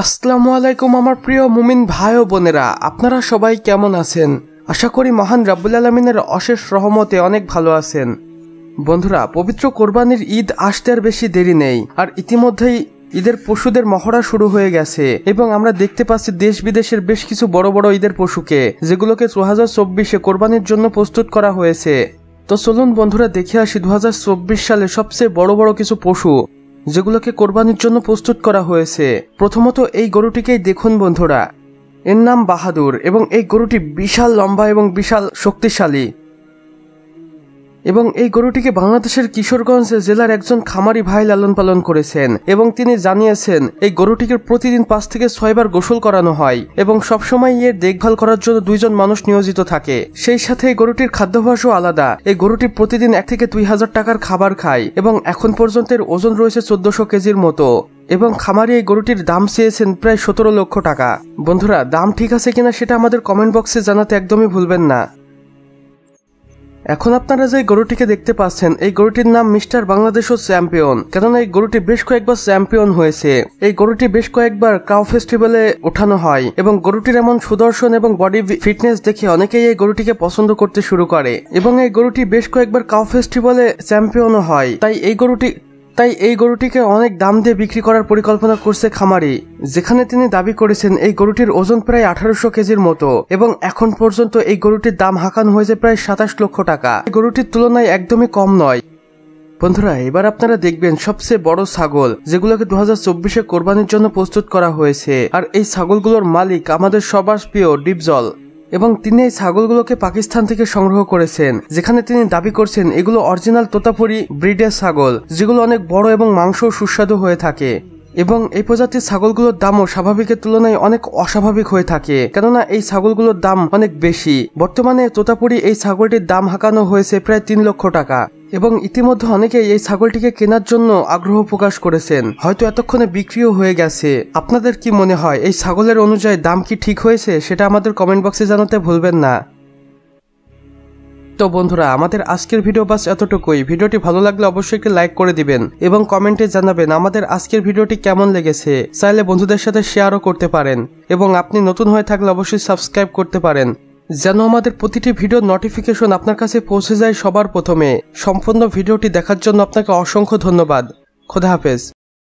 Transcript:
আসসালামু আলাইকুম আমার প্রিয় মুমিন ভাই ও বোনেরা, আপনারা সবাই কেমন আছেন? আশা করি মহান রাব্বুল আলামিনের অশেষ রহমতে অনেক ভালো আছেন। বন্ধুরা, পবিত্র কোরবানির ঈদ আসতে আর বেশি দেরি নেই, আর ইতিমধ্যেই ঈদের পশুদের মহড়া শুরু হয়ে গেছে এবং আমরা দেখতে পাচ্ছি দেশ বিদেশের বেশ কিছু বড় বড় ঈদের পশুকে, যেগুলোকে 2024-এ কোরবানির জন্য প্রস্তুত করা হয়েছে। তো চলুন বন্ধুরা দেখে আসি 2024 সালে সবচেয়ে বড় বড় কিছু পশু যেগুলোকে কোরবানির জন্য প্রস্তুত করা হয়েছে। প্রথমত এই গরুটিকেই দেখুন বন্ধুরা, এর নাম বাহাদুর এবং এই গরুটি বিশাল লম্বা এবং বিশাল শক্তিশালী। এবং এই গরুটিকে বাংলাদেশের কিশোরগঞ্জ জেলার একজন খামারি ভাই লালন পালন করেছেন এবং তিনি জানিয়েছেন এই গরুটিকে প্রতিদিন 5 থেকে 6 বার গোসল করানো হয় এবং সবসময় এর দেখভাল করার জন্য 2 জন মানুষ নিয়োজিত থাকে। সেই সাথে এই গরুটির খাদ্যাভ্যাসও আলাদা। এই গরুটি প্রতিদিন 1 থেকে 2,000 টাকার খাবার খায় এবং এখন পর্যন্ত এর ওজন রয়েছে 1400 কেজির মতো এবং খামারি এই গরুটির দাম চেয়েছেন প্রায় 17 লক্ষ টাকা। বন্ধুরা, দাম ঠিক আছে কিনা সেটা আমাদের কমেন্ট বক্সে জানাতে একদমই ভুলবেন না। এখন আপনারা যে গরুটিকে দেখতে পাচ্ছেন, এই গরুটির নাম মিস্টার বাংলাদেশও চ্যাম্পিয়ন, কেননা এই গরুটি বেশ কয়েকবার চ্যাম্পিয়ন হয়েছে। এই গরুটি বেশ কয়েকবার কাউ ফেস্টিভ্যালে ওঠানো হয় এবং গরুটির এমন সুদর্শন এবং বডি ফিটনেস দেখে অনেকেই এই গরুটিকে পছন্দ করতে শুরু করে এবং এই গরুটি বেশ কয়েকবার কাউ ফেস্টিভ্যালে চ্যাম্পিয়নও হয়। তাই এই গরুটিকে অনেক দাম দিয়ে বিক্রি করার পরিকল্পনা করছে খামারি, যেখানে তিনি দাবি করেছেন এই গরুটির ওজন প্রায় 1800 কেজির মতো এবং এখন পর্যন্ত এই গরুটির দাম হাঁকানো হয়েছে প্রায় 27 লক্ষ টাকা। এই গরুটির তুলনায় একদমই কম নয়। বন্ধুরা, এবার আপনারা দেখবেন সবচেয়ে বড় ছাগল, যেগুলোকে 2024-এ কোরবানির জন্য প্রস্তুত করা হয়েছে। আর এই ছাগলগুলোর মালিক আমাদের সবার প্রিয় ডিপজল এবং তিনি এই ছাগলগুলোকে পাকিস্তান থেকে সংগ্রহ করেছেন, যেখানে তিনি দাবি করছেন এগুলো অরিজিনাল তোতাপুরি ব্রিডের ছাগল, যেগুলো অনেক বড় এবং মাংস সুস্বাদু হয়ে থাকে। এবং এই প্রজাতির ছাগলগুলোর দামও স্বাভাবিকের তুলনায় অনেক অস্বাভাবিক হয়ে থাকে, কেননা এই ছাগলগুলোর দাম অনেক বেশি। বর্তমানে তোতাপুরি এই ছাগলটির দাম হাঁকানো হয়েছে প্রায় 3 লক্ষ টাকা এবং ইতিমধ্যে অনেকেই এই ছাগলটিকে কেনার জন্য আগ্রহ প্রকাশ করেছেন, হয়তো এতক্ষণে বিক্রিও হয়ে গেছে। আপনাদের কি মনে হয় এই ছাগলের অনুযায়ী দাম কি ঠিক হয়েছে? সেটা আমাদের কমেন্ট বক্সে জানাতে ভুলবেন না। তো বন্ধুরা, আমাদের আজকের ভিডিও বাস এতটুকুই। ভিডিওটি ভালো লাগলে অবশ্যই একটি লাইক করে দিবেন এবং কমেন্টে জানাবেন আমাদের আজকের ভিডিওটি কেমন লেগেছে। চাইলে বন্ধুদের সাথে শেয়ারও করতে পারেন এবং আপনি নতুন হয়ে থাকলে অবশ্যই সাবস্ক্রাইব করতে পারেন, যেন আমাদের প্রতিটি ভিডিওর নোটিফিকেশন আপনার কাছে পৌঁছে যায় সবার প্রথমে। সম্পূর্ণ ভিডিওটি দেখার জন্য আপনাকে অসংখ্য ধন্যবাদ। খোদা হাফেজ।